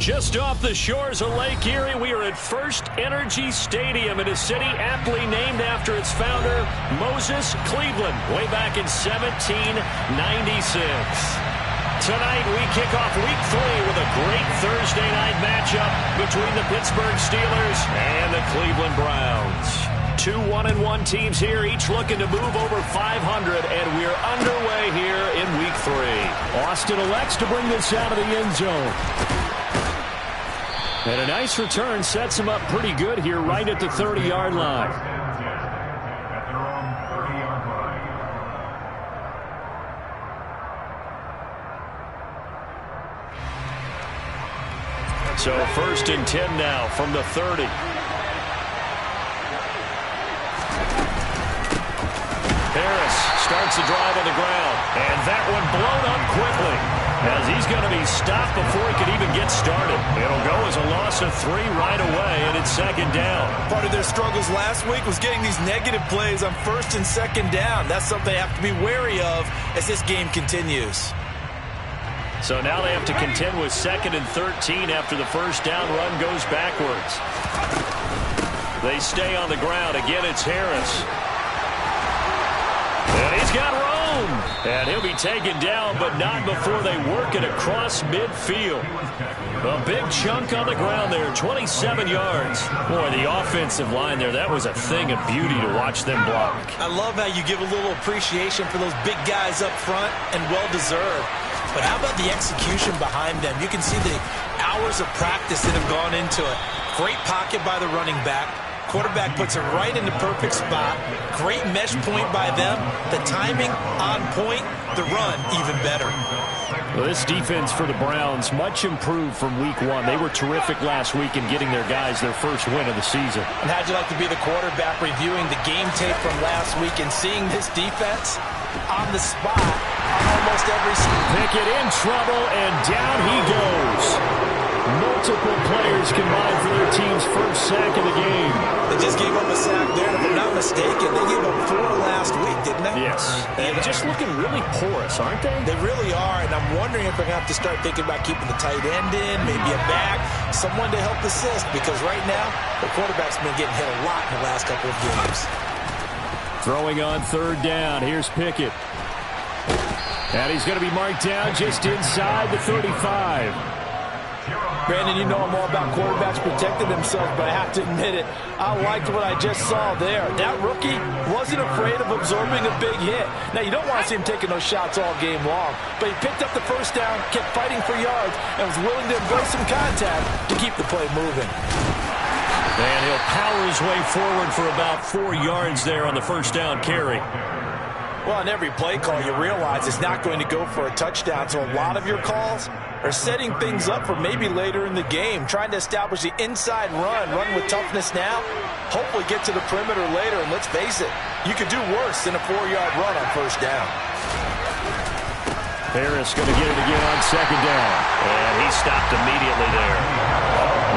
Just off the shores of Lake Erie, we are at First Energy Stadium in a city aptly named after its founder, Moses Cleveland, way back in 1796. Tonight, we kick off Week 3 with a great Thursday night matchup between the Pittsburgh Steelers and the Cleveland Browns. Two 1-1 teams here, each looking to move over 500, and we're underway here in Week 3. Austin elects to bring this out of the end zone. And a nice return sets him up pretty good here right at the 30-yard line. So 1st and 10 now from the 30. Harris starts the drive on the ground, and that one blown up quickly as he's going to be stopped before he could even get started. It'll go as a loss of 3 right away, and it's 2nd down. Part of their struggles last week was getting these negative plays on 1st and 2nd down. That's something they have to be wary of as this game continues. So now they have to contend with 2nd and 13 after the 1st down run goes backwards. They stay on the ground. Again, it's Harris. And he's got room. And he'll be taken down, but not before they work it across midfield. A big chunk on the ground there, 27 yards. Boy, the offensive line there, that was a thing of beauty to watch them block. I love how you give a little appreciation for those big guys up front, and well-deserved. But how about the execution behind them? You can see the hours of practice that have gone into it. Great pocket by the running back. Quarterback puts it right in the perfect spot. Great mesh point by them. The timing on point. The run even better. Well, this defense for the Browns much improved from Week 1. They were terrific last week in getting their guys their first win of the season. And how'd you like to be the quarterback reviewing the game tape from last week and seeing this defense on the spot on almost every snap? Pickett in trouble, and down he goes. Multiple players combined for their team's first sack of the game. They just gave up a sack there, and if I'm not mistaken, they gave up 4 last week, didn't they? Yes. And just looking really porous, aren't they? They really are, and I'm wondering if they're going to have to start thinking about keeping the tight end in, maybe a back, someone to help assist, because right now, the quarterback's been getting hit a lot in the last couple of games. Throwing on 3rd down, here's Pickett. And he's going to be marked down just inside the 35. Brandon, you know I'm all about quarterbacks protecting themselves, but I have to admit it. I liked what I just saw there. That rookie wasn't afraid of absorbing a big hit. Now, you don't want to see him taking those shots all game long, but he picked up the 1st down, kept fighting for yards, and was willing to embrace some contact to keep the play moving. And he'll power his way forward for about 4 yards there on the 1st down carry. Well, on every play call, you realize it's not going to go for a touchdown, so a lot of your calls are setting things up for maybe later in the game, trying to establish the inside run with toughness now, hopefully get to the perimeter later, and let's face it, you could do worse than a 4-yard run on 1st down. Harris going to get it again on 2nd down, and he stopped immediately there.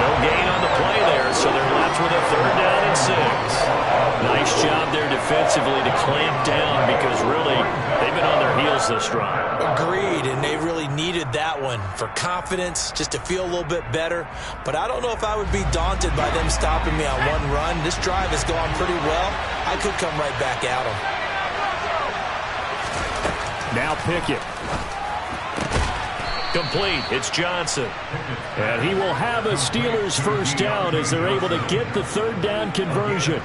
No gain on the play there, so they're left with a 3rd down and 6. Nice job there defensively to clamp down because really they've been on their heels this drive. Agreed, and they really needed that one for confidence, just to feel a little bit better. But I don't know if I would be daunted by them stopping me on one run. This drive has gone pretty well. I could come right back at them. Now Pickett. Complete. It's Johnson. And he will have a Steelers 1st down as they're able to get the 3rd down conversion.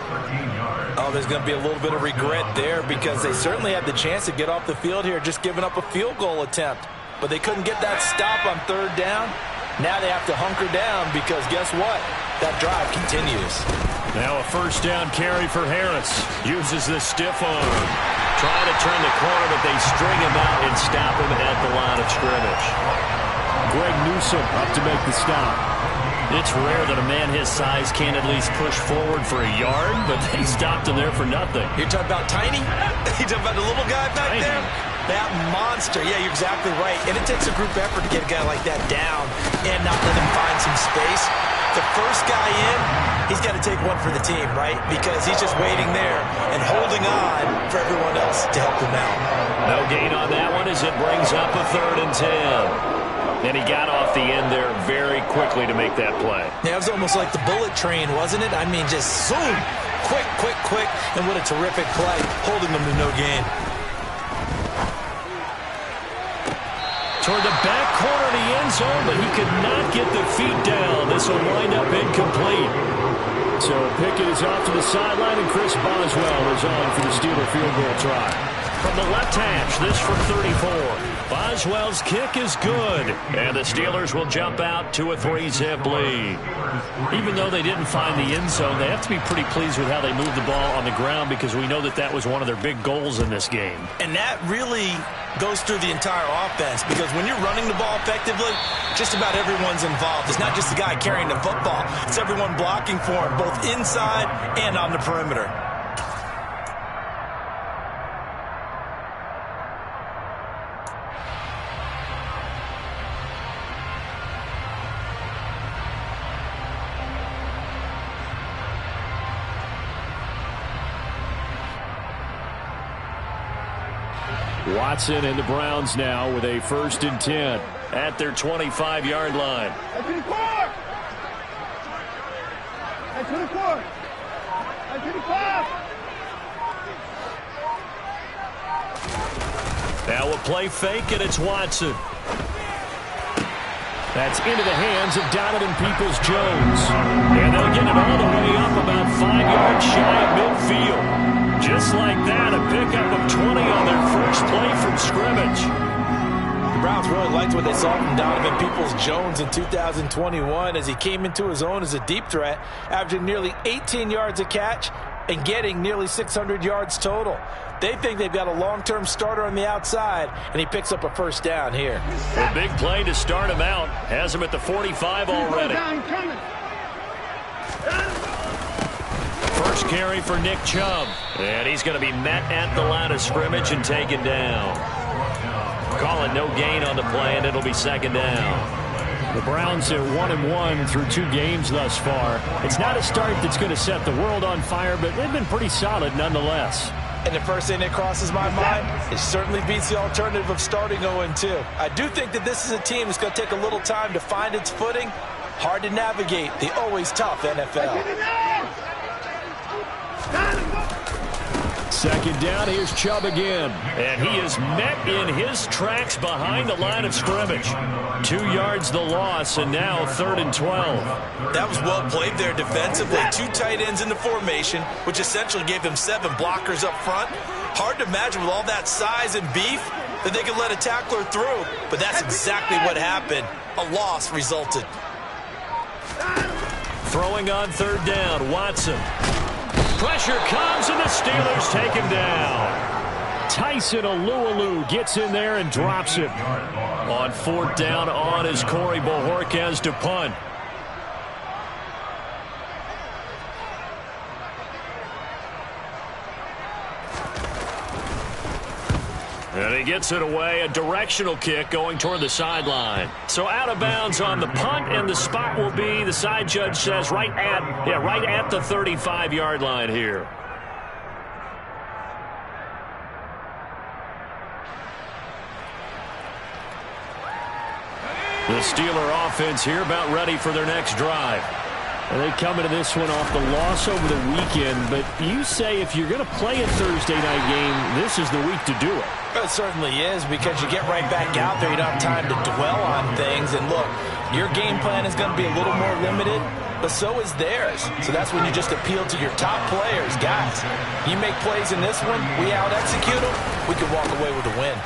Oh, there's going to be a little bit of regret there because they certainly had the chance to get off the field here, just giving up a field goal attempt. But they couldn't get that stop on 3rd down. Now they have to hunker down because guess what? That drive continues. Now a 1st down carry for Harris. Uses the stiff arm. Trying to turn the corner, but they string him out and stop him at the line of scrimmage. Greg Newsome up to make the stop. It's rare that a man his size can't at least push forward for a yard, but they stopped him there for nothing. You're talking about Tiny? You're talking about the little guy back there? That monster. Yeah, you're exactly right. And it takes a group effort to get a guy like that down and not let him find some space. The first guy in, he's got to take one for the team, right? Because he's just waiting there and holding on for everyone else to help him out. No gain on that one as it brings up a 3rd and 10. And he got off the end there very quickly to make that play. Yeah, it was almost like the bullet train, wasn't it? I mean, just zoom. Quick, quick, quick. And what a terrific play, holding them to no gain. Toward the back corner of the end zone, but he could not get the feet down. This will wind up incomplete. So Pickett is off to the sideline, and Chris Boswell is on for the Steeler field goal try. From the left hash, this from 34. Boswell's kick is good, and the Steelers will jump out to a 3-zip lead. Even though they didn't find the end zone, they have to be pretty pleased with how they moved the ball on the ground, because we know that that was one of their big goals in this game. And that really goes through the entire offense, because when you're running the ball effectively, just about everyone's involved. It's not just the guy carrying the football. It's everyone blocking for him, both inside and on the perimeter. Watson and the Browns now with a 1st and 10 at their 25-yard line. Now a play fake, and it's Watson. That's into the hands of Donovan Peoples-Jones. And they'll get it all the way up about 5 yards shy of midfield. Just like that, a pickup of 20 on their first play from scrimmage. The Browns really liked what they saw from Donovan Peoples-Jones in 2021 as he came into his own as a deep threat, averaging nearly 18 yards a catch and getting nearly 600 yards total. They think they've got a long-term starter on the outside, and he picks up a 1st down here. A big play to start him out. Has him at the 45 already. First carry for Nick Chubb. And he's going to be met at the line of scrimmage and taken down. Calling no gain on the play, and it'll be 2nd down. The Browns at 1-1 through 2 games thus far. It's not a start that's going to set the world on fire, but they've been pretty solid nonetheless. And the first thing that crosses my mind, it certainly beats the alternative of starting 0-2. I do think that this is a team that's going to take a little time to find its footing. Hard to navigate the always tough NFL. 2nd down, here's Chubb again. And he is met in his tracks behind the line of scrimmage. 2 yards the loss, and now 3rd and 12. That was well played there defensively. 2 tight ends in the formation, which essentially gave them 7 blockers up front. Hard to imagine with all that size and beef that they could let a tackler through, but that's exactly what happened. A loss resulted. Throwing on 3rd down, Watson. Pressure comes, and the Steelers take him down. Tyson Alualu gets in there and drops it. On 4th down on is Corey Bojorquez to punt. And he gets it away, a directional kick going toward the sideline. So out of bounds on the punt, and the spot will be, the side judge says, right at the 35-yard line here. The Steeler offense here about ready for their next drive. And they come into this one off the loss over the weekend, but you say if you're going to play a Thursday night game, this is the week to do it. It certainly is, because you get right back out there. You don't have time to dwell on things. And look, your game plan is going to be a little more limited, but so is theirs. So that's when you just appeal to your top players. Guys, you make plays in this one, we out-execute them, we can walk away with a win.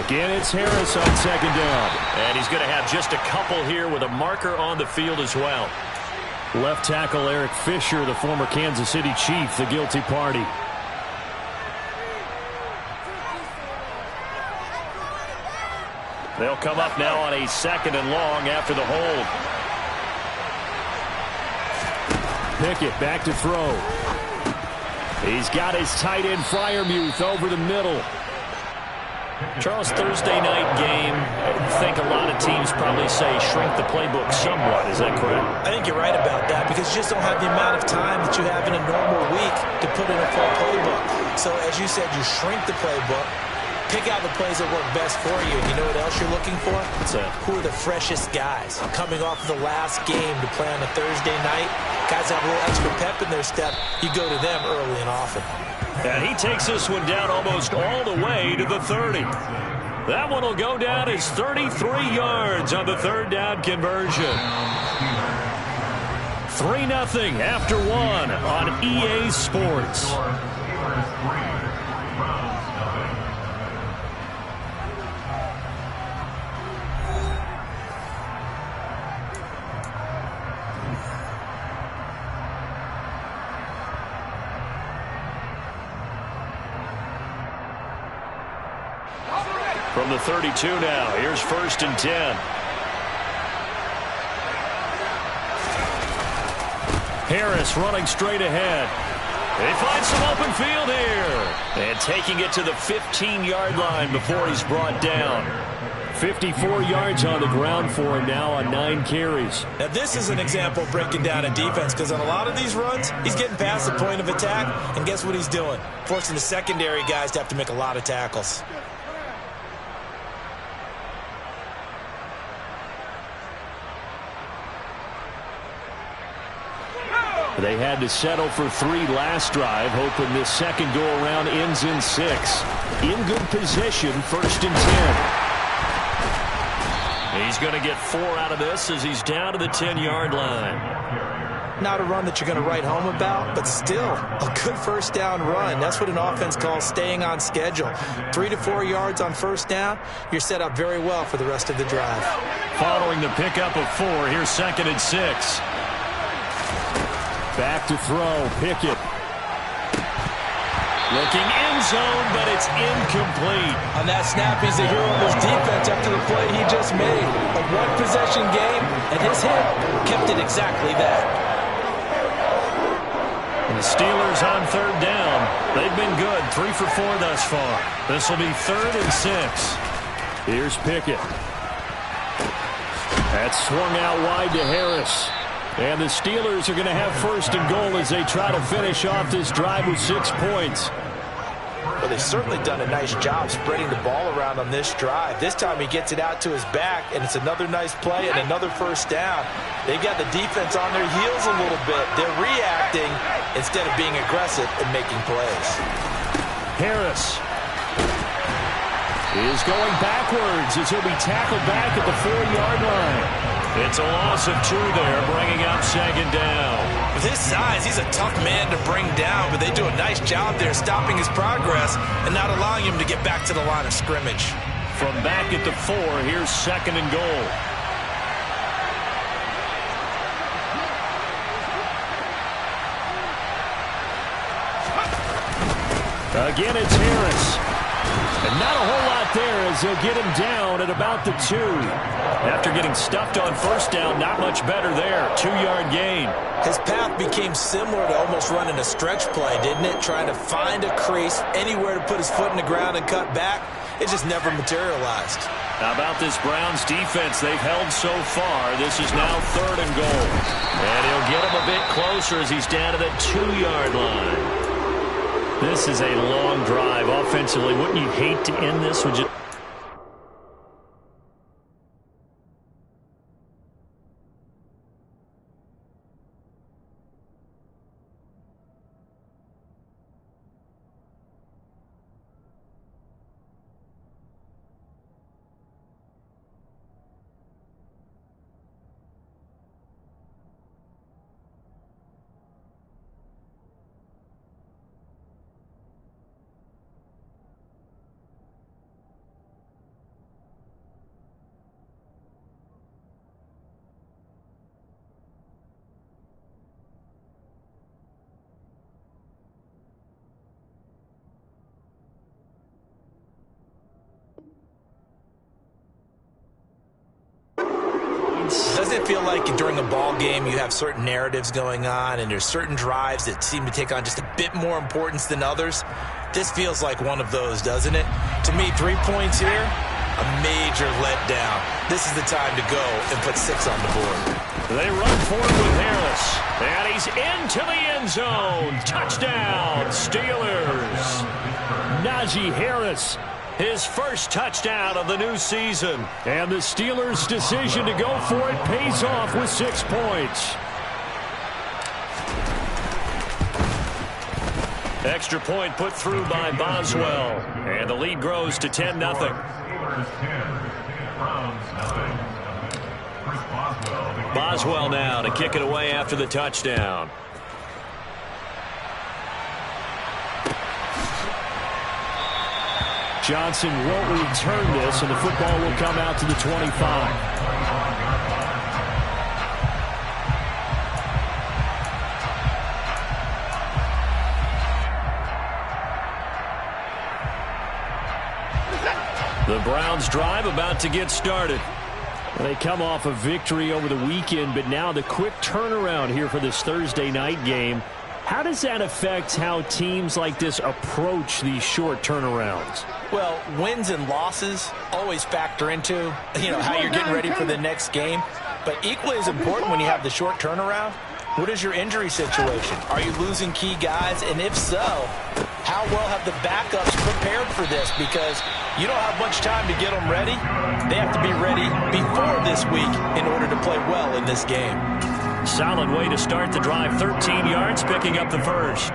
Again, it's Harris on 2nd down. And he's going to have just a couple here with a marker on the field as well. Left tackle Eric Fisher, the former Kansas City Chief, the guilty party. They'll come up now on a 2nd and long after the hold. Pickett back to throw. He's got his tight end Freiermuth over the middle. Charles, Thursday night game, I think a lot of teams probably say shrink the playbook somewhat. Is that correct? I think you're right about that, because you just don't have the amount of time that you have in a normal week to put in a full playbook. So as you said, you shrink the playbook, Pick out the plays that work best for you. And you know what else you're looking for? What's that? Who are the freshest guys? Coming off of the last game to play on a Thursday night, guys have a little extra pep in their step. You go to them early and often. And he takes this one down almost all the way to the 30. That one will go down as 33 yards on the third down conversion. 3-0 after one on EA Sports. From the 32 now, here's 1st and 10. Harris running straight ahead. They find some open field here. And taking it to the 15-yard line before he's brought down. 54 yards on the ground for him now on 9 carries. Now this is an example of breaking down a defense, because on a lot of these runs, he's getting past the point of attack, and guess what he's doing? Forcing the secondary guys to have to make a lot of tackles. They had to settle for 3 last drive, hoping this second go-around ends in 6. In good position, 1st and 10. He's going to get 4 out of this as he's down to the 10-yard line. Not a run that you're going to write home about, but still a good first down run. That's what an offense calls staying on schedule. 3 to 4 yards on first down, you're set up very well for the rest of the drive. Following the pickup of 4, here's 2nd and 6. Back to throw, Pickett. Looking end zone, but it's incomplete. On that snap, he's a hero of his defense after the play he just made. A one-possession game, and his hit kept it exactly that. And the Steelers on 3rd down. They've been good, 3 for 4 thus far. This will be 3rd and 6. Here's Pickett. That's swung out wide to Harris. And the Steelers are going to have 1st and goal as they try to finish off this drive with 6 points. Well, they've certainly done a nice job spreading the ball around on this drive. This time he gets it out to his back, and it's another nice play and another first down. They've got the defense on their heels a little bit. They're reacting instead of being aggressive and making plays. Harris is going backwards as he'll be tackled back at the 4-yard line. It's a loss of 2 there, bringing up 2nd down. With his size, he's a tough man to bring down, but they do a nice job there stopping his progress and not allowing him to get back to the line of scrimmage. From back at the 4, here's 2nd and goal. Again, it's Harris. And not a whole lot there as they'll get him down at about the 2. After getting stuffed on first down, not much better there. 2-yard gain. His path became similar to almost running a stretch play, didn't it? Trying to find a crease, anywhere to put his foot in the ground and cut back. It just never materialized. How about this Browns defense they've held so far? This is now 3rd and goal. And he'll get him a bit closer as he's down to the 2-yard line. This is a long drive offensively. Wouldn't you hate to end this with just... Doesn't it feel like during a ball game you have certain narratives going on and there's certain drives that seem to take on just a bit more importance than others? This feels like one of those, doesn't it? To me, 3 points here, a major letdown. This is the time to go and put 6 on the board. They run forward with Harris, and he's into the end zone. Touchdown, Steelers. Najee Harris His first touchdown of the new season. And the Steelers' decision to go for it pays off with 6 points. Extra point put through by Boswell. And the lead grows to 10-0. Boswell now to kick it away after the touchdown. Johnson won't return this, and the football will come out to the 25. The Browns' drive about to get started. They come off a victory over the weekend, but now the quick turnaround here for this Thursday night game. How does that affect how teams like this approach these short turnarounds? Well, wins and losses always factor into, how you're getting ready for the next game. But equally as important when you have the short turnaround, what is your injury situation? Are you losing key guys? And if so, how well have the backups prepared for this? Because you don't have much time to get them ready. They have to be ready before this week in order to play well in this game. Solid way to start the drive. 13 yards, picking up the first.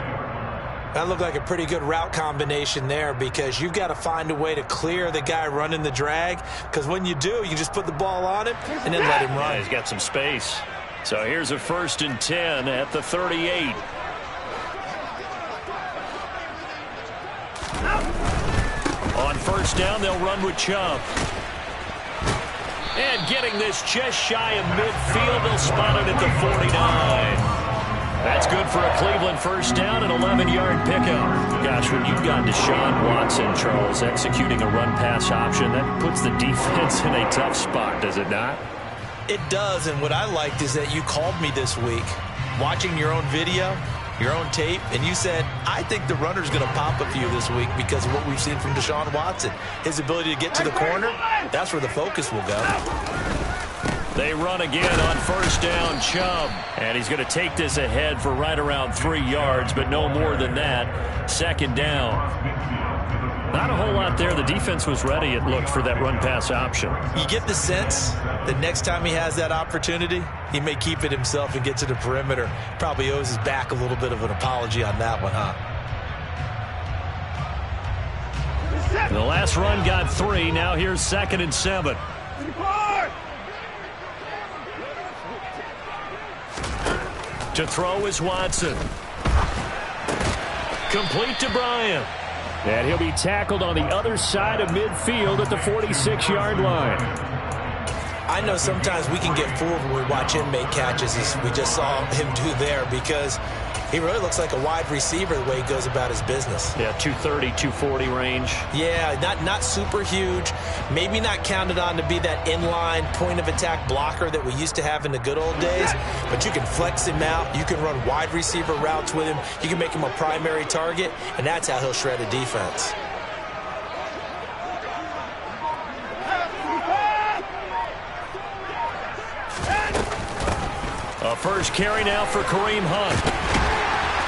That looked like a pretty good route combination there, because you've got to find a way to clear the guy running the drag, because when you do, you just put the ball on him and then let him run. Yeah, he's got some space. So here's a 1st and 10 at the 38. On first down, they'll run with Chubb. And getting this just shy of midfield, they'll spot it at the 49. That's good for a Cleveland first down, an 11-yard pickup. Gosh, when you've got Deshaun Watson, Charles, executing a run-pass option, that puts the defense in a tough spot, does it not? It does, and what I liked is that you called me this week, watching your own video, your own tape, and you said, I think the runner's going to pop a few this week because of what we've seen from Deshaun Watson. His ability to get to the corner, that's where the focus will go. They run again on first down, Chubb. And he's going to take this ahead for right around 3 yards, but no more than that. 2nd down. Not a whole lot there. The defense was ready, it looked, for that run-pass option. You get the sense that next time he has that opportunity, he may keep it himself and get to the perimeter. Probably owes his back a little bit of an apology on that one, huh? The last run got 3. Now here's 2nd and 7. To throw is Watson. Complete to Bryant. And he'll be tackled on the other side of midfield at the 46-yard line. I know sometimes we can get fooled when we watch him make catches, as we just saw him do there, because he really looks like a wide receiver the way he goes about his business. Yeah, 230, 240 range. Yeah, not super huge. Maybe not counted on to be that inline point-of-attack blocker that we used to have in the good old days, but you can flex him out. You can run wide receiver routes with him. You can make him a primary target, and that's how he'll shred a defense. A first carry now for Kareem Hunt.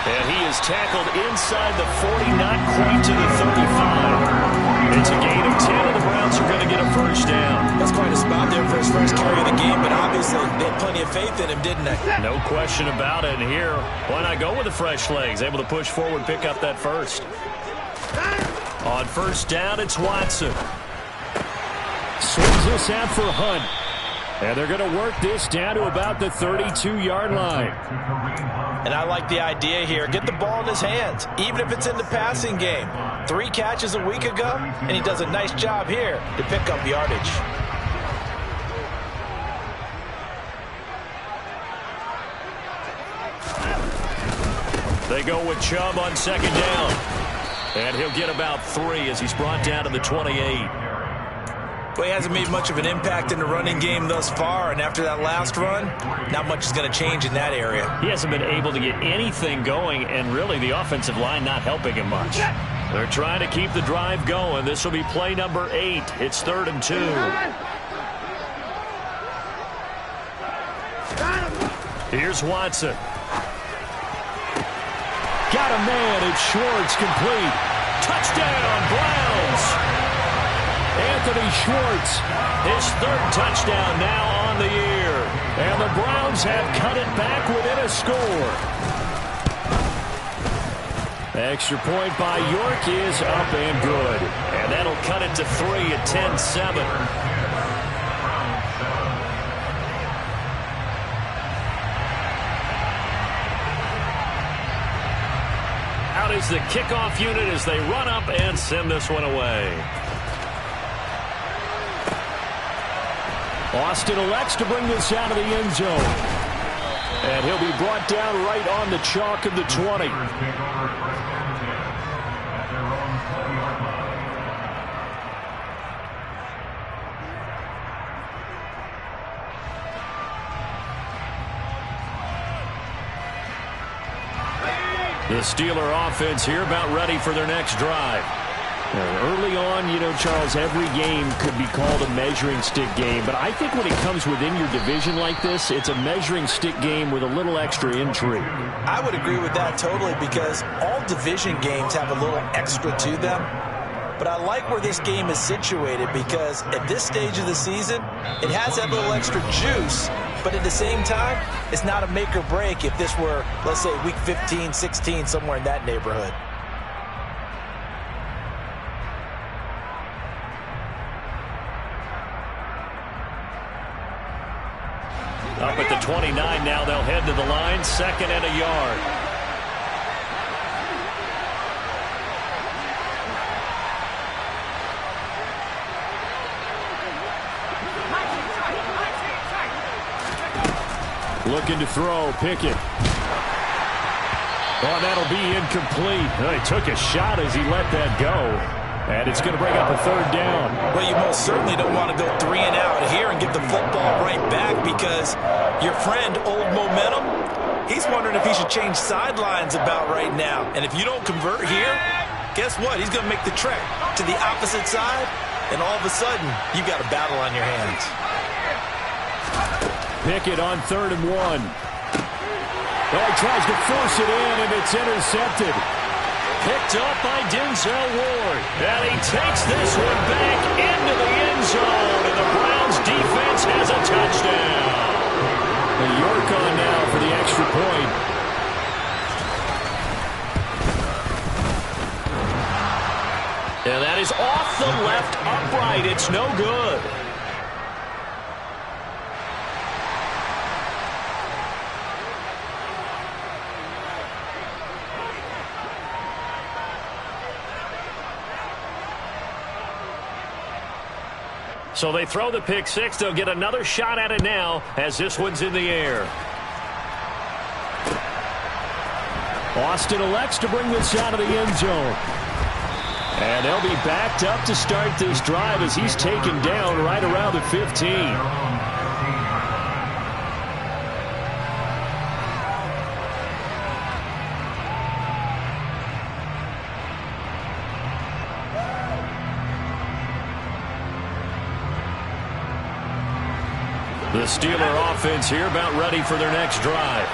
And he is tackled inside the 40, not quite to the 35. It's a gain of 10, and the Browns are going to get a first down. That's quite a spot there for his first carry of the game, but obviously they had plenty of faith in him, didn't they? No question about it. And here, why not go with the fresh legs? Able to push forward, pick up that first. On first down, it's Watson. Swings this out for Hunt. And they're going to work this down to about the 32-yard line. And I like the idea here. Get the ball in his hands, even if it's in the passing game. 3 catches a week ago, and he does a nice job here to pick up yardage. They go with Chubb on 2nd down. And he'll get about 3 as he's brought down to the 28. Well, he hasn't made much of an impact in the running game thus far, and after that last run, not much is going to change in that area. He hasn't been able to get anything going, and really the offensive line not helping him much. They're trying to keep the drive going. This will be play number 8. It's 3rd and 2. Here's Watson. Got a man. It's Schwartz, complete. Touchdown, Browns. Anthony Schwartz. His third touchdown now on the year. And the Browns have cut it back within a score. Extra point by York is up and good. And that'll cut it to 3 at 10-7. Out is the kickoff unit as they run up and send this one away. Austin elects to bring this out of the end zone. And he'll be brought down right on the chalk of the 20. The Steeler offense here about ready for their next drive. Early on, you know, Charles, every game could be called a measuring stick game. But I think when it comes within your division like this, it's a measuring stick game with a little extra intrigue. I would agree with that totally because all division games have a little extra to them. But I like where this game is situated because at this stage of the season, it has that little extra juice. But at the same time, it's not a make or break if this were, let's say, week 15, 16, somewhere in that neighborhood. Up at the 29 now, they'll head to the line, 2nd and a yard. Looking to throw, Pickett. Oh, that'll be incomplete. Oh, he took a shot as he let that go. And it's going to bring up a 3rd down. Well, you most certainly don't want to go 3 and out here and get the football right back because your friend, Old Momentum, he's wondering if he should change sidelines about right now. And if you don't convert here, guess what? He's going to make the trek to the opposite side, and all of a sudden, you got a battle on your hands. Pickett on 3rd and 1. Oh, he tries to force it in, and it's intercepted. Picked up by Denzel Ward. And he takes this one back into the end zone, and the Browns defense has a touchdown. And York on now for the extra point. And that is off the left upright. It's no good. So they throw the pick six. They'll get another shot at it now as this one's in the air. Austin elects to bring this out of the end zone. And they'll be backed up to start this drive as he's taken down right around the 15. The Steeler offense here about ready for their next drive.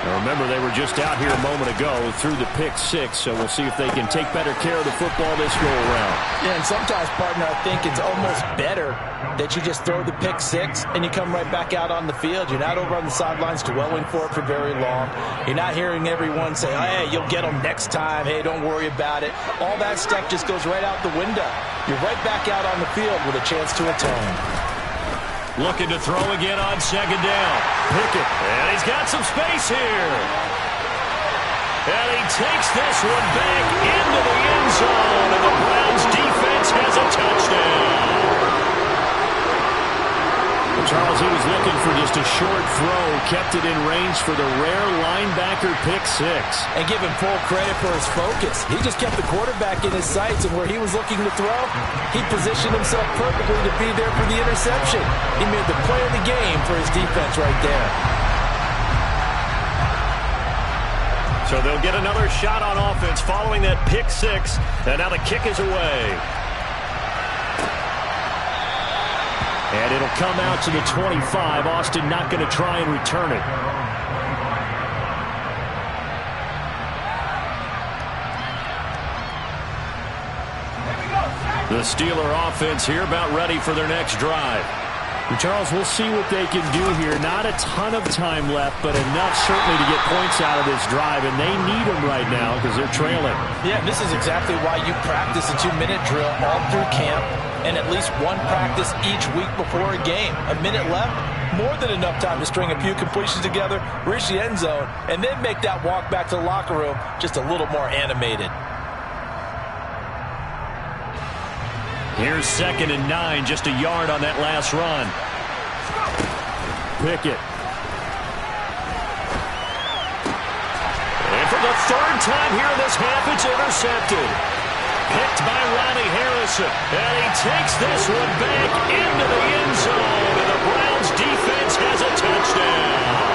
Now remember, they were just out here a moment ago through the pick six, so we'll see if they can take better care of the football this go-around. Yeah, and sometimes, partner, I think it's almost better that you just throw the pick six and you come right back out on the field. You're not over on the sidelines dwelling for it for very long. You're not hearing everyone say, hey, you'll get them next time. Hey, don't worry about it. All that stuff just goes right out the window. You're right back out on the field with a chance to atone. Looking to throw again on 2nd down. Pickett, and he's got some space here. And he takes this one back into the end zone, and the Browns defense has a touchdown. Charles, he was looking for just a short throw, kept it in range for the rare linebacker pick six. And give him full credit for his focus. He just kept the quarterback in his sights, and where he was looking to throw, he positioned himself perfectly to be there for the interception. He made the play of the game for his defense right there. So they'll get another shot on offense following that pick six, and now the kick is away. And it'll come out to the 25. Austin not going to try and return it. The Steeler offense here about ready for their next drive. And Charles, we'll see what they can do here. Not a ton of time left, but enough certainly to get points out of this drive, and they need them right now because they're trailing. Yeah, and this is exactly why you practice a 2-minute drill all through camp and at least one practice each week before a game. A minute left, more than enough time to string a few completions together, reach the end zone, and then make that walk back to the locker room just a little more animated. Here's 2nd and 9, just a yard on that last run. Pickett. And for the 3rd time here in this half, it's intercepted. Picked by Ronnie Harrison. And he takes this one back into the end zone. And the Browns defense has a touchdown.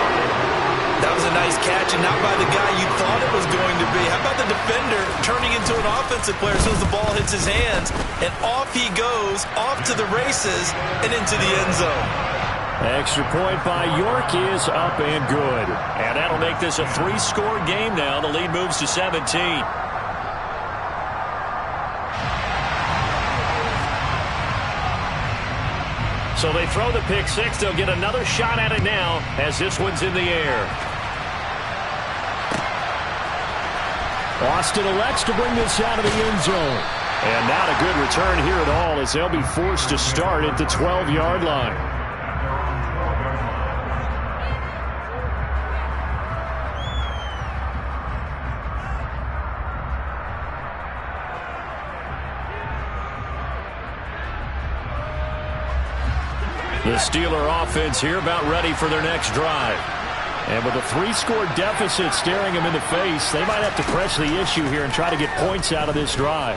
That was a nice catch, and not by the guy you thought it was going to be. How about the defender turning into an offensive player as soon as the ball hits his hands? And off he goes, off to the races, and into the end zone. Extra point by York is up and good. And that'll make this a 3-score game now. The lead moves to 17. So they throw the pick six. They'll get another shot at it now as this one's in the air. Austin elects to bring this out of the end zone. And not a good return here at all as they'll be forced to start at the 12-yard line. The Steeler offense here about ready for their next drive. And with a 3-score deficit staring them in the face, they might have to press the issue here and try to get points out of this drive.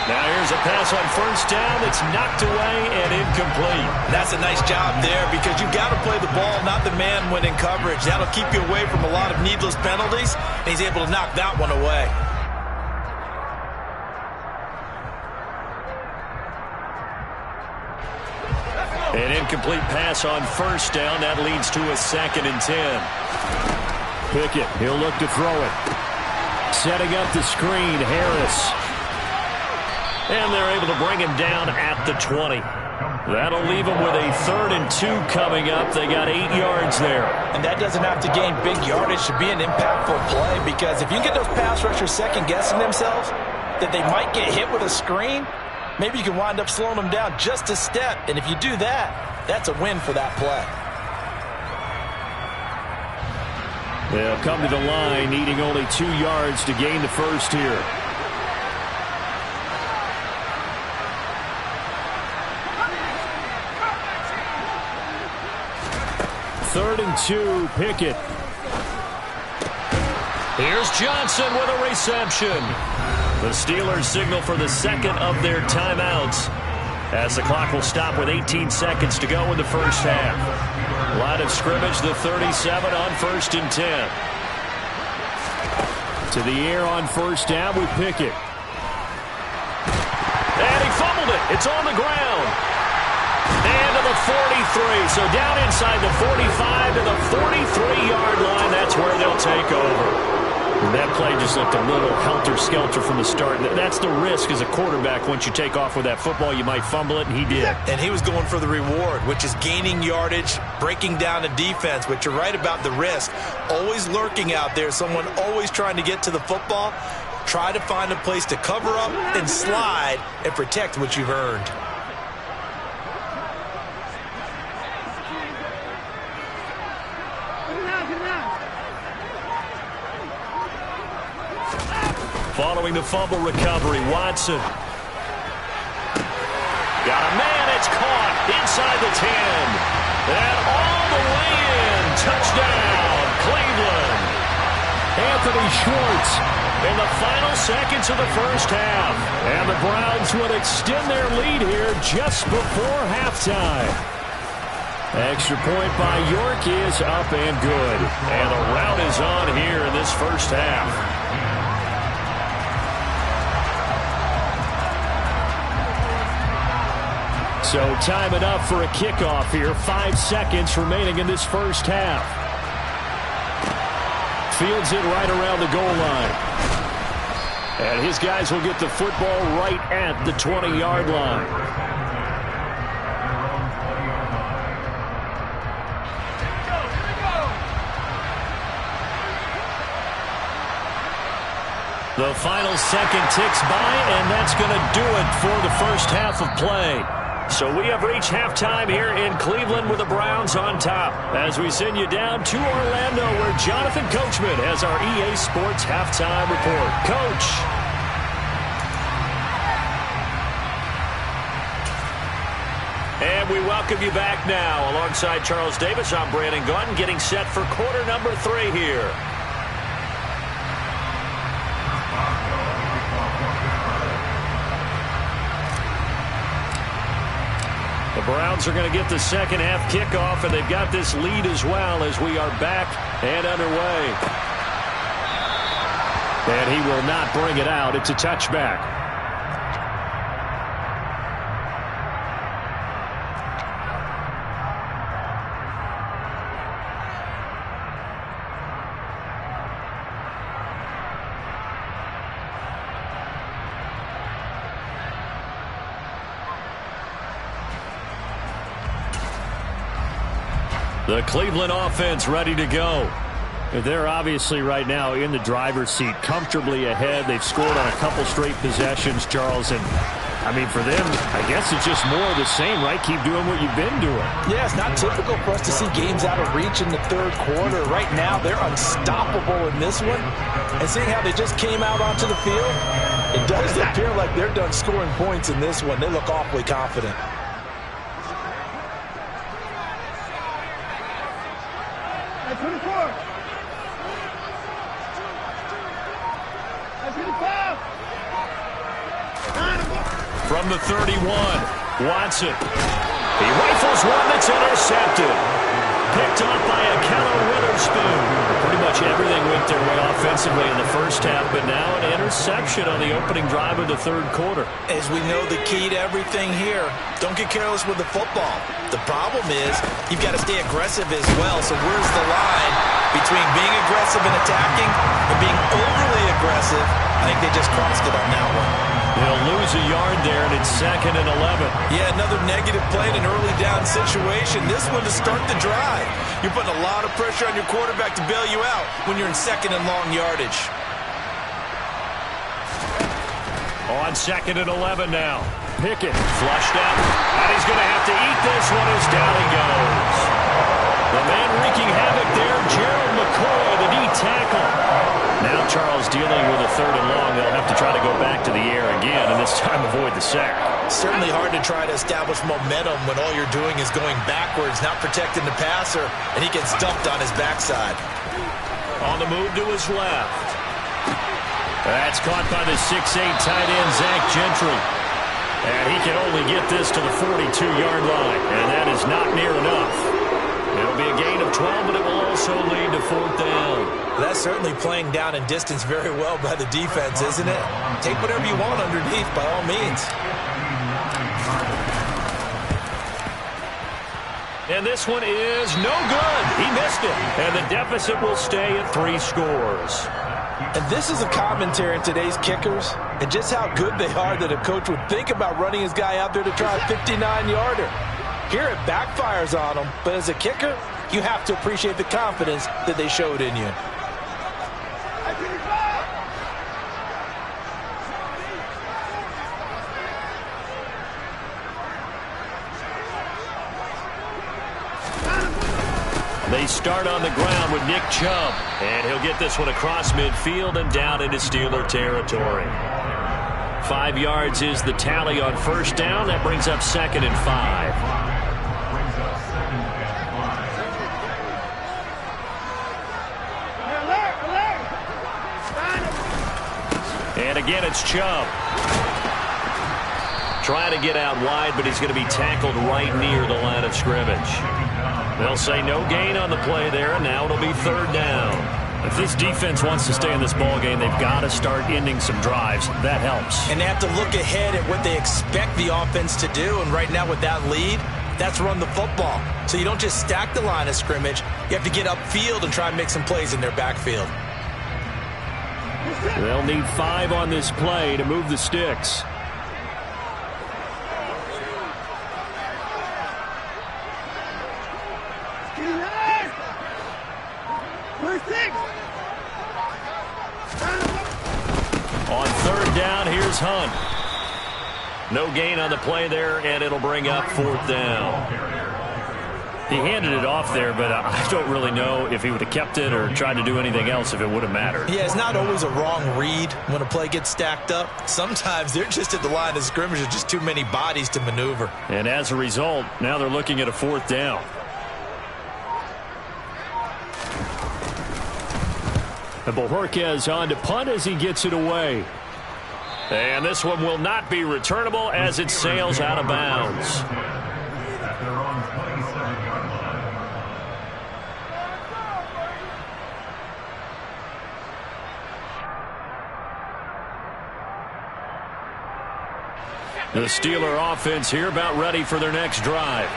Now here's a pass on 1st down that's knocked away and incomplete. That's a nice job there because you've got to play the ball, not the man when in coverage. That'll keep you away from a lot of needless penalties, and he's able to knock that one away. An incomplete pass on 1st down. That leads to a 2nd and 10. Pickett, he'll look to throw it. Setting up the screen, Harris. And they're able to bring him down at the 20. That'll leave him with a 3rd and 2 coming up. They got 8 yards there. And that doesn't have to gain big yardage to be an impactful play because if you get those pass rushers second-guessing themselves that they might get hit with a screen, maybe you can wind up slowing them down just a step. And if you do that, that's a win for that play. They'll come to the line, needing only 2 yards to gain the first here. Third and 2, Pickett. Here's Johnson with a reception. The Steelers signal for the 2nd of their timeouts as the clock will stop with 18 seconds to go in the first half. Line of scrimmage, the 37 on 1st and 10. To the air on 1st down with Pickett. And he fumbled it. It's on the ground. And to the 43. So down inside the 45 to the 43-yard line. That's where they'll take over. And that play just looked a little helter-skelter from the start. That's the risk as a quarterback. Once you take off with that football, you might fumble it, and he did. And he was going for the reward, which is gaining yardage, breaking down a defense. But you're right about the risk. Always lurking out there, someone always trying to get to the football. Try to find a place to cover up and slide and protect what you've earned. Following the fumble recovery, Watson. Got a man, it's caught inside the 10. And all the way in. Touchdown, Cleveland. Anthony Schwartz In the final seconds of the first half. And the Browns will extend their lead here just before halftime. Extra point by York is up and good. And the rout is on here in this first half. So time enough for a kickoff here. 5 seconds remaining in this first half. Fields it right around the goal line. And his guys will get the football right at the 20-yard line. The final second ticks by, and that's going to do it for the first half of play. So we have reached halftime here in Cleveland with the Browns on top. As we send you down to Orlando, where Jonathan Coachman has our EA Sports halftime report. Coach. And we welcome you back now. Alongside Charles Davis, I'm Brandon Gaudin, getting set for quarter number 3 here. The Browns are going to get the second half kickoff, and they've got this lead as well as we are back and underway. And he will not bring it out. It's a touchback. The Cleveland offense ready to go. They're obviously right now in the driver's seat, comfortably ahead. They've scored on a couple straight possessions, Charles. And, I mean, for them, I guess it's just more of the same, right? Keep doing what you've been doing. Yeah, it's not typical for us to see games out of reach in the third quarter. Right now, they're unstoppable in this one. And seeing how they just came out onto the field, it does appear like they're done scoring points in this one. They look awfully confident. From the 31, Watson. He rifles one that's intercepted. Picked off by a Keller Witherspoon. Pretty much everything went their way offensively in the first half, but now an interception on the opening drive of the third quarter. As we know, the key to everything here, don't get careless with the football. The problem is you've got to stay aggressive as well. So where's the line between being aggressive and attacking and being overly aggressive? I think they just crossed it on that one. They'll lose a yard there, and it's 2nd and 11. Yeah, another negative play in an early down situation. This one to start the drive. You're putting a lot of pressure on your quarterback to bail you out when you're in 2nd and long yardage. On 2nd and 11 now. Pickett flushed out, and he's going to have to eat this one as down he goes. The man wreaking havoc there, Gerald McCoy, the D tackle. Now Charles dealing with a 3rd and long. They'll have to try to go back to the air again, and this time avoid the sack. Certainly hard to try to establish momentum when all you're doing is going backwards, not protecting the passer, and he gets dumped on his backside. On the move to his left. That's caught by the 6'8" tight end, Zach Gentry. And he can only get this to the 42-yard line, and that is not near enough. It'll be a gain of 12, but it will also lead to 4th down. That's certainly playing down in distance very well by the defense, isn't it? Take whatever you want underneath, by all means. And this one is no good. He missed it. And the deficit will stay at 3 scores. And this is a commentary on today's kickers and just how good they are that a coach would think about running his guy out there to try a 59-yarder. Here it backfires on them, but as a kicker, you have to appreciate the confidence that they showed in you. They start on the ground with Nick Chubb, and he'll get this one across midfield and down into Steeler territory. 5 yards is the tally on 1st down. That brings up 2nd and 5. And again, it's Chubb. Trying to get out wide, but he's going to be tackled right near the line of scrimmage. They'll say no gain on the play there, and now it'll be 3rd down. If this defense wants to stay in this ballgame, they've got to start ending some drives. That helps. And they have to look ahead at what they expect the offense to do, and right now with that lead, that's run the football. So you don't just stack the line of scrimmage. You have to get upfield and try and make some plays in their backfield. They'll need 5 on this play to move the sticks. On 3rd down, here's Hunt. No gain on the play there, and it'll bring up 4th down. He handed it off there, but I don't really know if he would have kept it or tried to do anything else if it would have mattered. Yeah, it's not always a wrong read when a play gets stacked up. Sometimes they're just at the line of scrimmage with just too many bodies to maneuver. And as a result, now they're looking at a 4th down. And Bojorquez on to punt as he gets it away. And this one will not be returnable as it sails out of bounds. The Steeler offense here about ready for their next drive.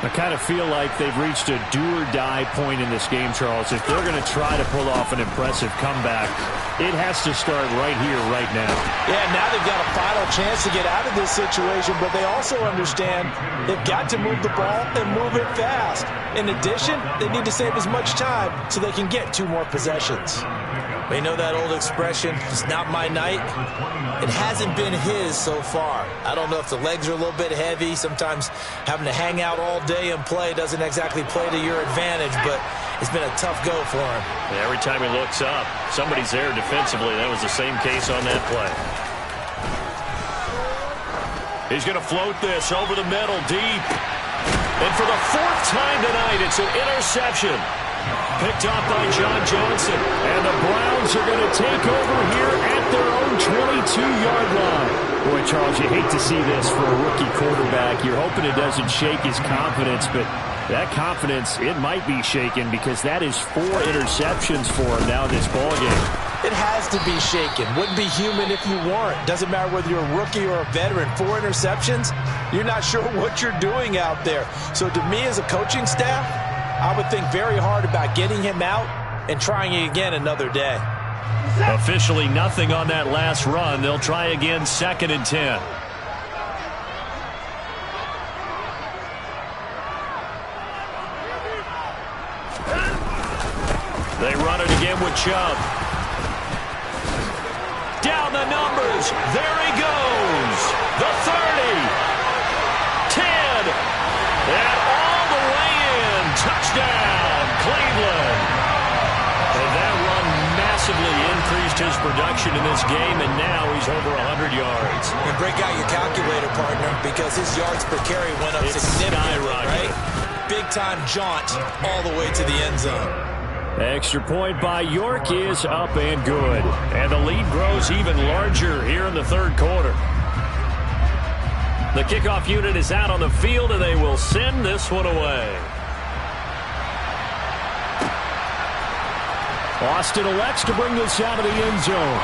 I kind of feel like they've reached a do-or-die point in this game, Charles. If they're going to try to pull off an impressive comeback, it has to start right here, right now. Yeah, now they've got a final chance to get out of this situation, but they also understand they've got to move the ball and move it fast. In addition, they need to save as much time so they can get 2 more possessions. They know that old expression, it's not my night. It hasn't been his so far. I don't know if the legs are a little bit heavy. Sometimes having to hang out all day and play doesn't exactly play to your advantage, but it's been a tough go for him. Yeah, every time he looks up, somebody's there defensively. That was the same case on that play. He's going to float this over the middle, deep. And for the 4th time tonight, it's an interception. Picked up by John Johnson. And the Browns are going to take over here at their own 22-yard line. Boy, Charles, you hate to see this for a rookie quarterback. You're hoping it doesn't shake his confidence, but that confidence, it might be shaken because that is 4 interceptions for him now in this ballgame. It has to be shaken. Wouldn't be human if you weren't. Doesn't matter whether you're a rookie or a veteran. 4 interceptions, you're not sure what you're doing out there. So to me as a coaching staff, I would think very hard about getting him out and trying it again another day. Officially nothing on that last run. They'll try again 2nd and 10. They run it again with Chubb. Down the numbers. There he goes. The 30. 10. And all the way in. Touchdown, Cleveland. And that run massively increased his production in this game, and now he's over 100 yards. And break out your calculator, partner, because his yards per carry went up significantly, right? Big-time jaunt all the way to the end zone. Extra point by York is up and good. And the lead grows even larger here in the 3rd quarter. The kickoff unit is out on the field, and they will send this one away. Austin elects to bring this out of the end zone.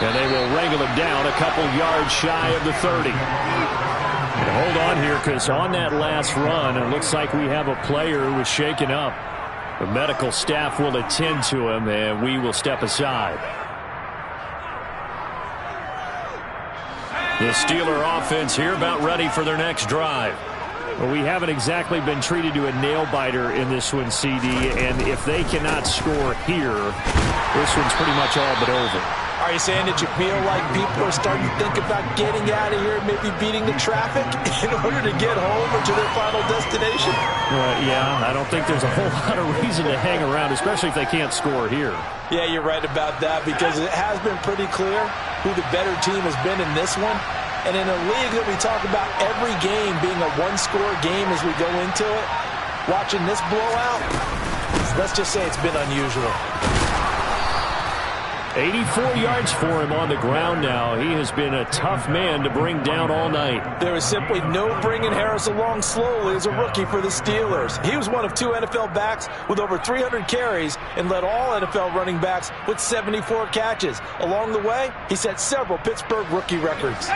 And they will wrangle him down a couple yards shy of the 30. And hold on here, because on that last run, it looks like we have a player who was shaken up. The medical staff will attend to him, and we will step aside. The Steeler offense here about ready for their next drive. Well, we haven't exactly been treated to a nail-biter in this one, CD, and if they cannot score here, this one's pretty much all but over. Are you saying that you feel like people are starting to think about getting out of here, maybe beating the traffic in order to get home or to their final destination? Yeah, I don't think there's a whole lot of reason to hang around, especially if they can't score here. Yeah, you're right about that, because it has been pretty clear who the better team has been in this one. And in a league that we talk about every game being a one-score game as we go into it, watching this blowout, let's just say it's been unusual. 84 yards for him on the ground now. He has been a tough man to bring down all night. There is simply no bringing Harris along slowly as a rookie for the Steelers. He was one of 2 NFL backs with over 300 carries and led all NFL running backs with 74 catches. Along the way, he set several Pittsburgh rookie records.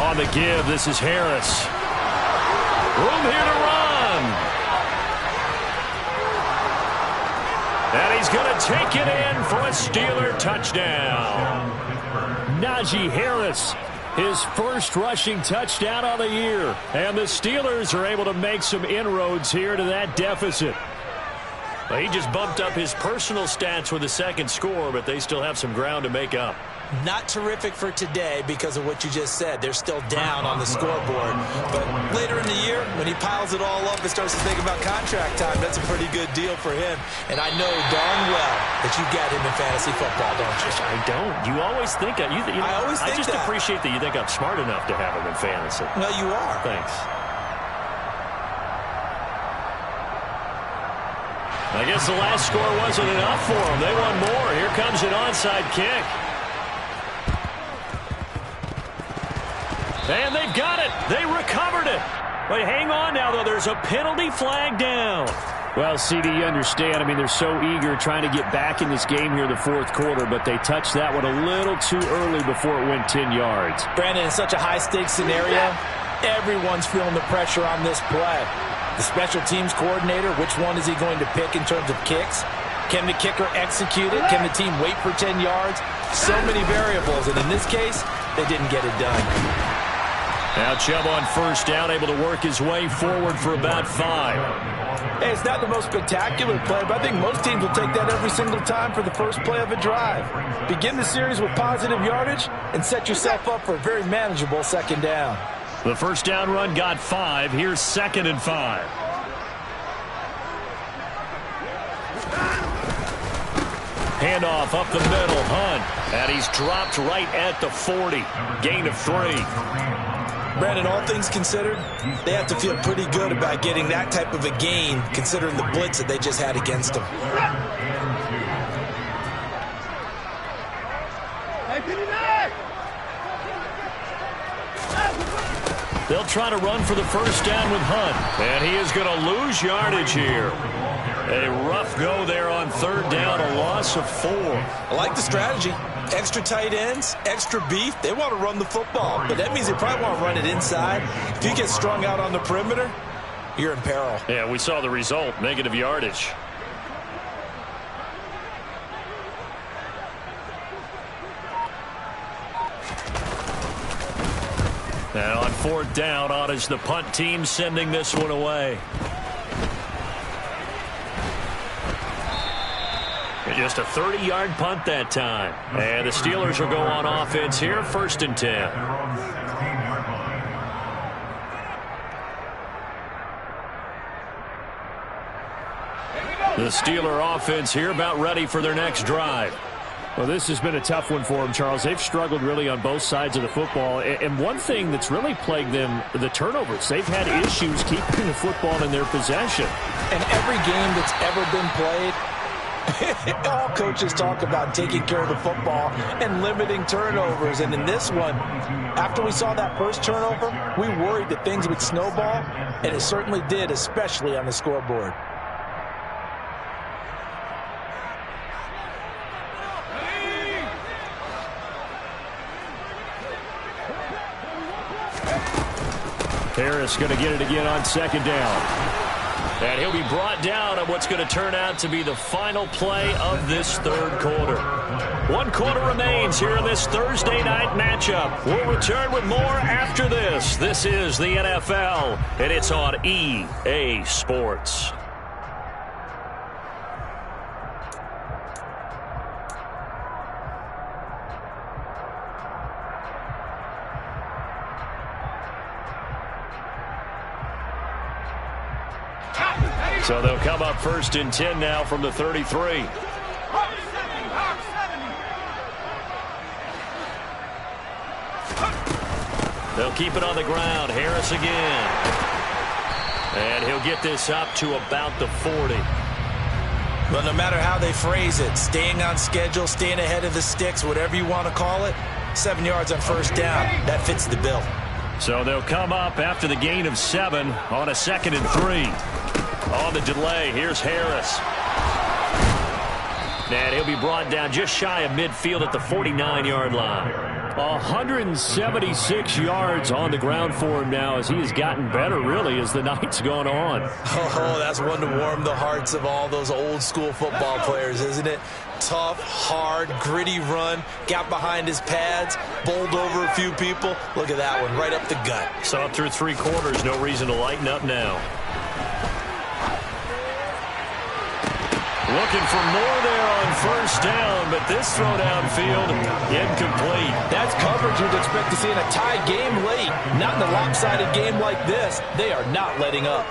On the give, this is Harris. Room here to run. And he's going to take it in for a Steeler touchdown. Najee Harris, his first rushing touchdown on the year. And the Steelers are able to make some inroads here to that deficit. Well, he just bumped up his personal stats with a second score, but they still have some ground to make up. Not terrific for today because of what you just said. They're still down on the scoreboard. But later in the year, when he piles it all up and starts to think about contract time, that's a pretty good deal for him. And I know darn well that you got him in fantasy football, don't you? I don't. You always think I just appreciate that you think I'm smart enough to have him in fantasy. Well, you are. Thanks. I guess the last score wasn't enough for them. They want more. Here comes an onside kick. And they've got it. They recovered it. But hang on now, though. There's a penalty flag down. Well, CD, you understand. I mean, they're so eager trying to get back in this game here in the fourth quarter, but they touched that one a little too early before it went 10 yards. Brandon, in such a high-stakes scenario, everyone's feeling the pressure on this play. The special teams coordinator, which one is he going to pick in terms of kicks? Can the kicker execute it? Can the team wait for 10 yards? So many variables, and in this case, they didn't get it done. Now Chubb on first down, able to work his way forward for about 5. Hey, it's not the most spectacular play, but I think most teams will take that every single time for the first play of a drive. Begin the series with positive yardage and set yourself up for a very manageable second down. The first down run got 5. Here's 2nd and 5. Handoff up the middle, Hunt. And he's dropped right at the 40. Gain of 3. Brandon, all things considered, they have to feel pretty good about getting that type of a gain, considering the blitz that they just had against them. They'll try to run for the first down with Hunt. And he is going to lose yardage here. A rough go there on 3rd down, a loss of 4. I like the strategy. Extra tight ends, extra beef. They want to run the football, but that means they probably want to run it inside. If you get strung out on the perimeter, you're in peril. Yeah, we saw the result, negative yardage. And on 4th down, on is the punt team sending this one away. Just a 30-yard punt that time. And the Steelers will go on offense here, 1st and 10. The Steeler offense here about ready for their next drive. Well, this has been a tough one for them, Charles. They've struggled really on both sides of the football. And one thing that's really plagued them, the turnovers. They've had issues keeping the football in their possession. And every game that's ever been played, all coaches talk about taking care of the football and limiting turnovers. And in this one, after we saw that first turnover, we worried that things would snowball, and it certainly did, especially on the scoreboard. Harris going to get it again on 2nd down. And he'll be brought down on what's going to turn out to be the final play of this 3rd quarter. 1 quarter remains here in this Thursday night matchup. We'll return with more after this. This is the NFL, and it's on EA Sports. So they'll come up 1st and 10 now from the 33. They'll keep it on the ground. Harris again. And he'll get this up to about the 40. But no matter how they phrase it, staying on schedule, staying ahead of the sticks, whatever you want to call it, 7 yards on 1st down, that fits the bill. So they'll come up after the gain of 7 on a 2nd and 3. On the delay, here's Harris. And he'll be brought down just shy of midfield at the 49-yard line. 176 yards on the ground for him now as he has gotten better, really, as the night's gone on. Oh, that's one to warm the hearts of all those old-school football players, isn't it? Tough, hard, gritty run, got behind his pads, bowled over a few people. Look at that one, right up the gut. Saw it through 3 quarters, no reason to lighten up now. Looking for more there on first down, but this throw downfield, incomplete. That's coverage you'd expect to see in a tie game late. Not in a lopsided game like this. They are not letting up.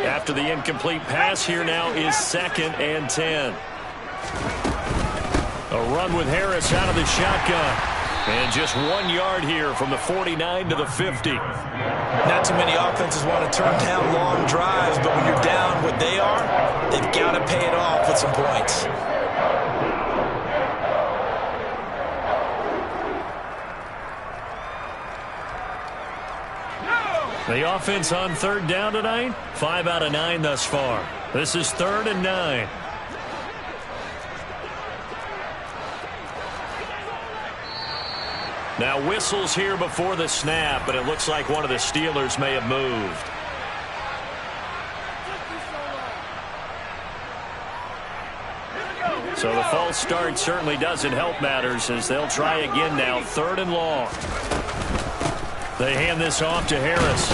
After the incomplete pass, here now is 2nd and 10. A run with Harris out of the shotgun. And just 1 yard here from the 49 to the 50. Not too many offenses want to turn down long drives, but when you're down what they are, they've got to pay it off with some points. The offense on 3rd down tonight, 5 out of 9 thus far. This is 3rd and 9. Now whistles here before the snap, but it looks like one of the Steelers may have moved. So the false start certainly doesn't help matters as they'll try again now, 3rd and long. They hand this off to Harris.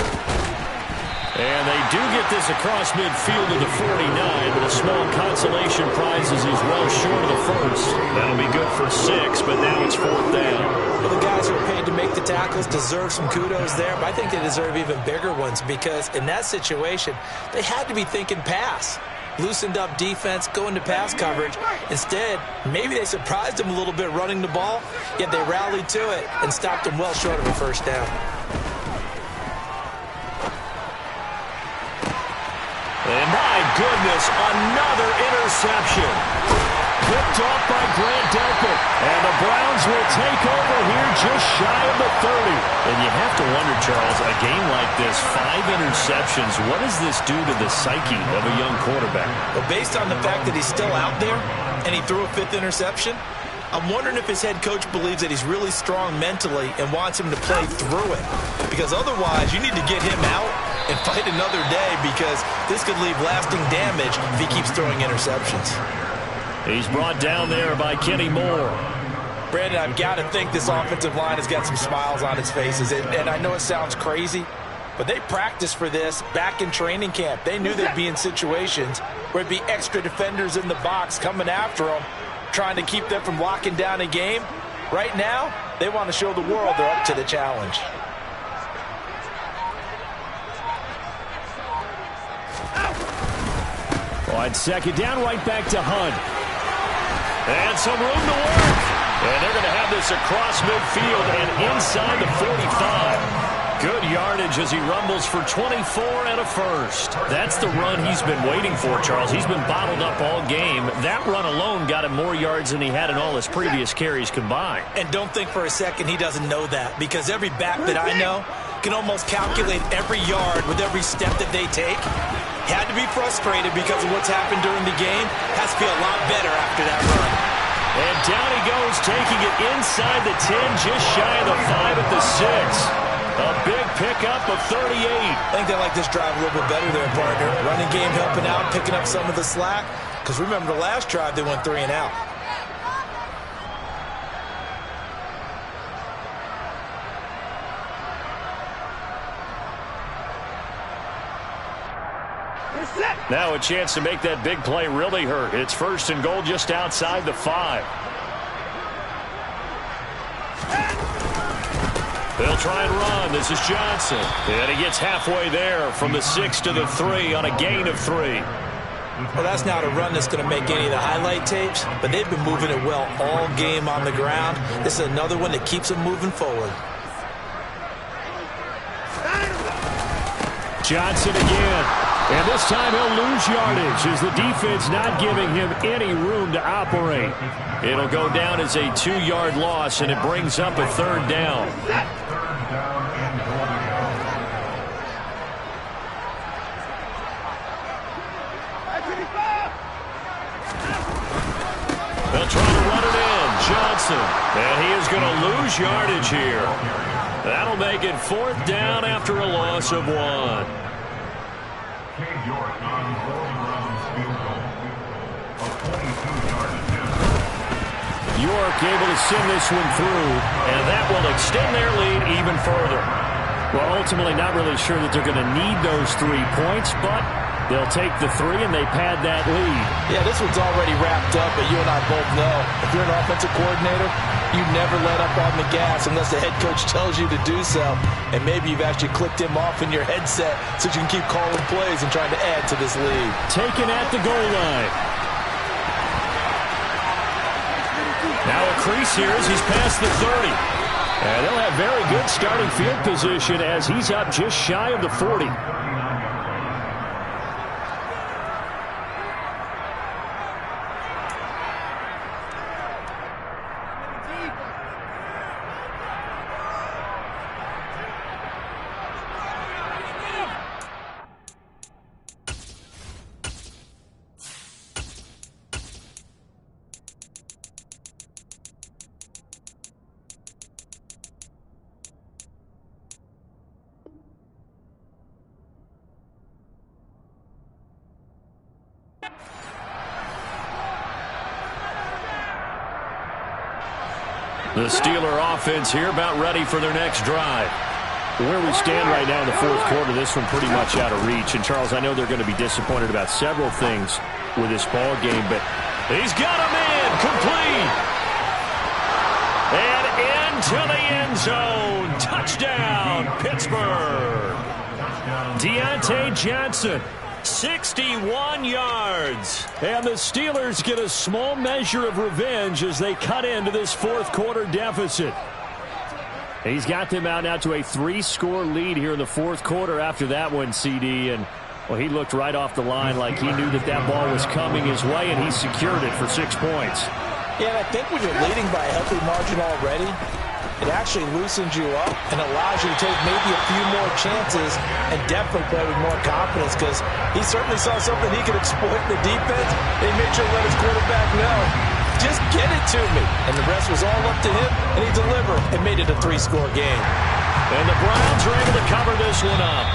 And they do get this across midfield to the 49, but a small consolation prize as he's well short of the first. That'll be good for 6, but now it's 4th down. Well, the guys who are paid to make the tackles deserve some kudos there, but I think they deserve even bigger ones because in that situation, they had to be thinking pass. Loosened up defense, going to pass coverage. Instead, maybe they surprised him a little bit running the ball, yet they rallied to it and stopped him well short of a first down. And my goodness, another interception. Picked off by Grant Delpit. And the Browns will take over here just shy of the 30. And you have to wonder, Charles, a game like this, 5 interceptions, what does this do to the psyche of a young quarterback? Well, based on the fact that he's still out there and he threw a 5th interception, I'm wondering if his head coach believes that he's really strong mentally and wants him to play through it. Because otherwise, you need to get him out and fight another day because this could leave lasting damage if he keeps throwing interceptions. He's brought down there by Kenny Moore. Brandon, I've got to think this offensive line has got some smiles on its faces. And I know it sounds crazy, but they practiced for this back in training camp. They knew they'd be in situations where there'd be extra defenders in the box coming after them, trying to keep them from locking down a game. Right now, they want to show the world they're up to the challenge. On 2nd down, right back to Hunt. And some room to work. And they're going to have this across midfield and inside the 45. Good yardage as he rumbles for 24 and a first. That's the run he's been waiting for, Charles. He's been bottled up all game. That run alone got him more yards than he had in all his previous carries combined. And don't think for a second he doesn't know that, because every back that I know can almost calculate every yard with every step that they take. Had to be frustrated because of what's happened during the game. Has to feel a lot better after that run. And down he goes, taking it inside the 10, just shy of the 5 at the 6. A big pickup of 38. I think they like this drive a little bit better there, partner. Running game helping out, picking up some of the slack. Because remember the last drive, they went 3 and out. Now a chance to make that big play really hurt. It's 1st and goal just outside the 5. They'll try and run. This is Johnson. And he gets halfway there from the 6 to the 3 on a gain of 3. Well, that's not a run that's going to make any of the highlight tapes, but they've been moving it well all game on the ground. This is another one that keeps them moving forward. Johnson again. And this time he'll lose yardage as the defense not giving him any room to operate. It'll go down as a 2-yard loss, and it brings up a 3rd down. They'll try Johnson. And he is going to lose yardage here. That'll make it 4th down after a loss of 1. York able to send this one through, and that will extend their lead even further. Well, ultimately not really sure that they're going to need those 3 points, but they'll take the 3 and they pad that lead. Yeah, this one's already wrapped up, but you and I both know if you're an offensive coordinator, you never let up on the gas unless the head coach tells you to do so. And maybe you've actually clicked him off in your headset so you can keep calling plays and trying to add to this lead. Taken at the goal line. Now a crease here as he's past the 30. And they'll have very good starting field position as he's up just shy of the 40. The Steeler offense here about ready for their next drive. Where we stand right now in the 4th quarter, this one pretty much out of reach. And, Charles, I know they're going to be disappointed about several things with this ball game, but he's got him in, complete. And into the end zone. Touchdown, Pittsburgh. Deontay Johnson. 61 yards. And the Steelers get a small measure of revenge as they cut into this 4th quarter deficit. He's got them out now to a 3-score lead here in the 4th quarter after that one, CD. And, well, he looked right off the line like he knew that that ball was coming his way, and he secured it for 6 points. Yeah, and I think when you're leading by a healthy margin already, it actually loosens you up and allows you to take maybe a few more chances and definitely play with more confidence because he certainly saw something he could exploit in the defense, and he made sure to let his quarterback know, just get it to me. And the rest was all up to him, and he delivered and made it a 3-score game. And the Browns are able to cover this one up.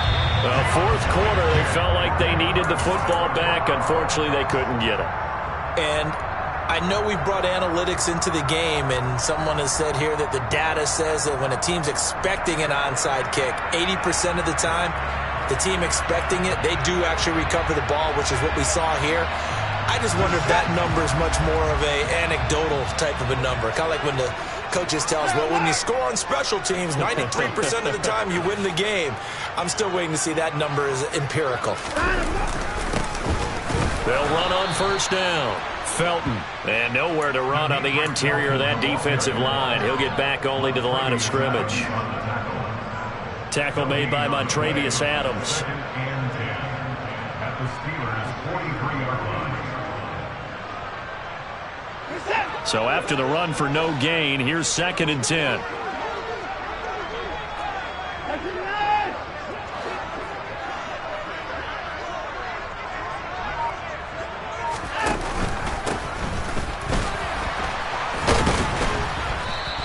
Well, 4th quarter, they felt like they needed the football back. Unfortunately, they couldn't get it. And I know we brought analytics into the game, and someone has said here that the data says that when a team's expecting an onside kick, 80% of the time, the team expecting it, they do actually recover the ball, which is what we saw here. I just wonder if that number is much more of a anecdotal type of a number. Kind of like when the coaches tell us, well, when you score on special teams, 93% of the time you win the game. I'm still waiting to see that number is empirical. They'll run on 1st down. Felton, and nowhere to run on the interior of that defensive line. He'll get back only to the line of scrimmage. Tackle made by Montrevious Adams. So after the run for no gain, here's 2nd and 10.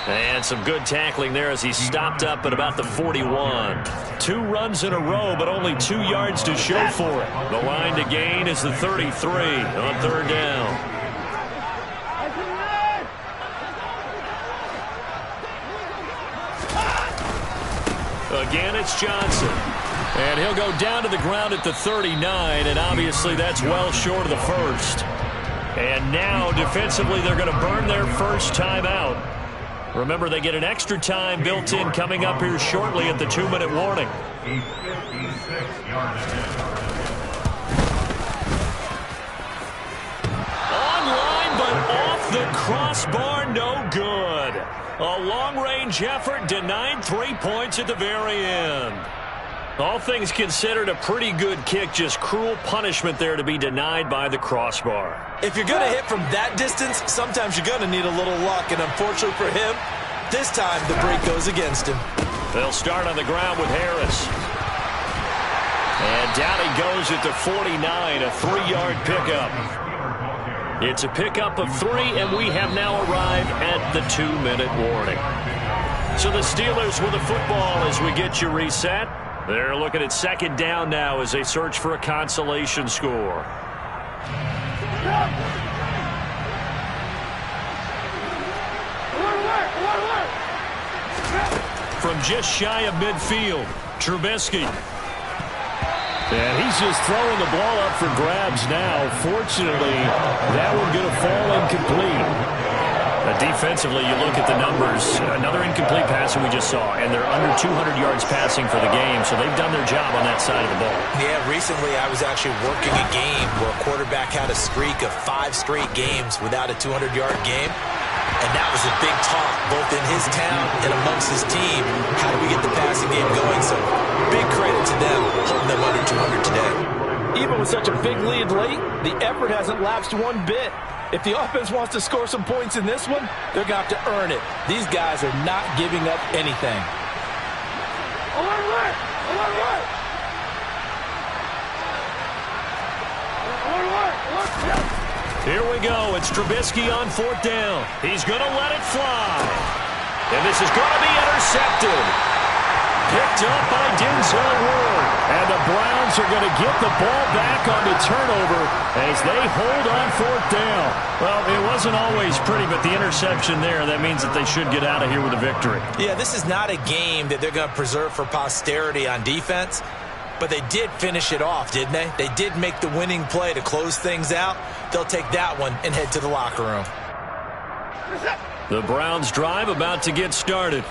And some good tackling there as he stopped up at about the 41. 2 runs in a row, but only 2 yards to show for it. The line to gain is the 33 on 3rd down. Again, it's Johnson. And he'll go down to the ground at the 39, and obviously that's well short of the 1st. And now, defensively, they're going to burn their first timeout. Remember, they get an extra time built in coming up here shortly at the 2-minute warning. Online, but off the crossbar, no good. A long-range effort denied 3 points at the very end. All things considered, a pretty good kick, just cruel punishment there to be denied by the crossbar. If you're going to hit from that distance, sometimes you're going to need a little luck, and unfortunately for him, this time the break goes against him. They'll start on the ground with Harris. And down he goes at the 49, a 3-yard pickup. It's a pickup of 3, and we have now arrived at the 2-minute warning. So the Steelers with the football as we get you reset. They're looking at second down now as they search for a consolation score. From just shy of midfield, Trubisky. And he's just throwing the ball up for grabs now. Fortunately, that one going to fall incomplete. Defensively, you look at the numbers. Another incomplete pass that we just saw, and they're under 200 yards passing for the game, so they've done their job on that side of the ball. Yeah, recently I was actually working a game where a quarterback had a streak of 5 straight games without a 200-yard game, and that was a big talk both in his town and amongst his team. How do we get the passing game going? So big credit to them holding them under 200 today. Even with such a big lead late, the effort hasn't lapsed one bit. If the offense wants to score some points in this one, they're going to have to earn it. These guys are not giving up anything. Here we go. It's Trubisky on 4th down. He's going to let it fly. And this is going to be intercepted. Picked up by Denzel Ward. And the Browns are going to get the ball back on the turnover as they hold on 4th down. Well, it wasn't always pretty, but the interception there, that means that they should get out of here with a victory. Yeah, this is not a game that they're going to preserve for posterity on defense, but they did finish it off, didn't they? They did make the winning play to close things out. They'll take that one and head to the locker room. The Browns drive about to get started.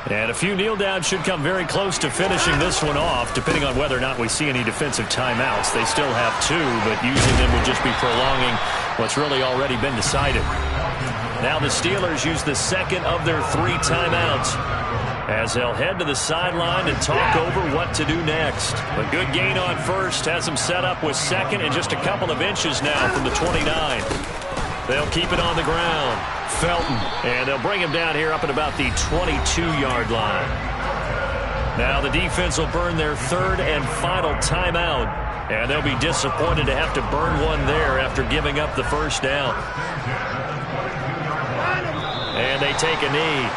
And a few kneel downs should come very close to finishing this one off, depending on whether or not we see any defensive timeouts. They still have 2, but using them would just be prolonging what's really already been decided. Now the Steelers use the second of their 3 timeouts as they'll head to the sideline and talk over what to do next. A good gain on first has them set up with second and just a couple of inches now from the 29. They'll keep it on the ground. Felton, and they'll bring him down here up at about the 22-yard line. Now the defense will burn their 3rd and final timeout, and they'll be disappointed to have to burn one there after giving up the first down. And they take a knee.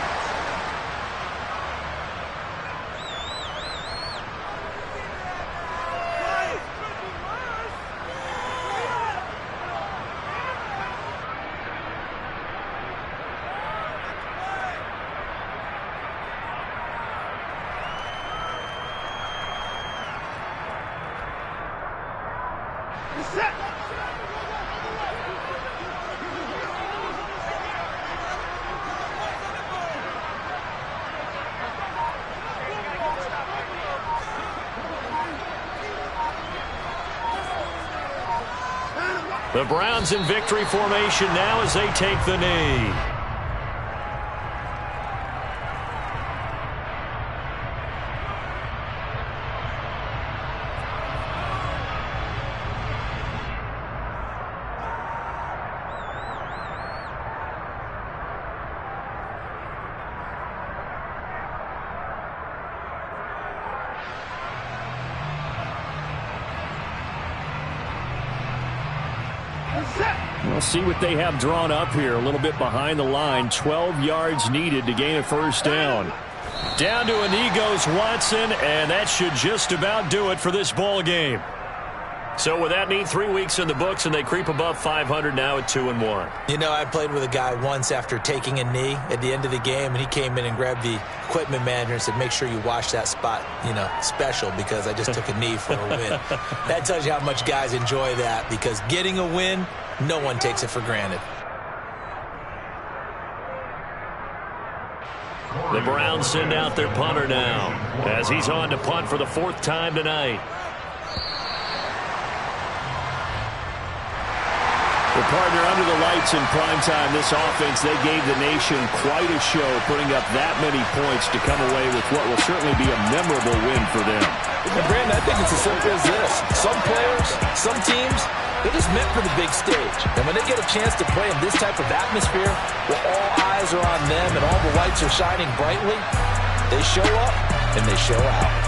The Browns in victory formation now as they take the knee. We'll see what they have drawn up here. A little bit behind the line. 12 yards needed to gain a first down. Down to a knee goes Watson, and that should just about do it for this ball game. So with that neat 3 weeks in the books, and they creep above 500 now at 2-1. You know, I played with a guy once after taking a knee at the end of the game, and he came in and grabbed the equipment manager and said, make sure you wash that spot, you know, special, because I just took a knee for a win. That tells you how much guys enjoy that, because getting a win, no one takes it for granted. The Browns send out their punter now as he's on to punt for the 4th time tonight. Well, partner, under the lights in primetime, this offense, they gave the nation quite a show, putting up that many points to come away with what will certainly be a memorable win for them. And Brandon, I think it's as simple as this. Some players, some teams, they're just meant for the big stage. And when they get a chance to play in this type of atmosphere where all eyes are on them and all the lights are shining brightly, they show up and they show out.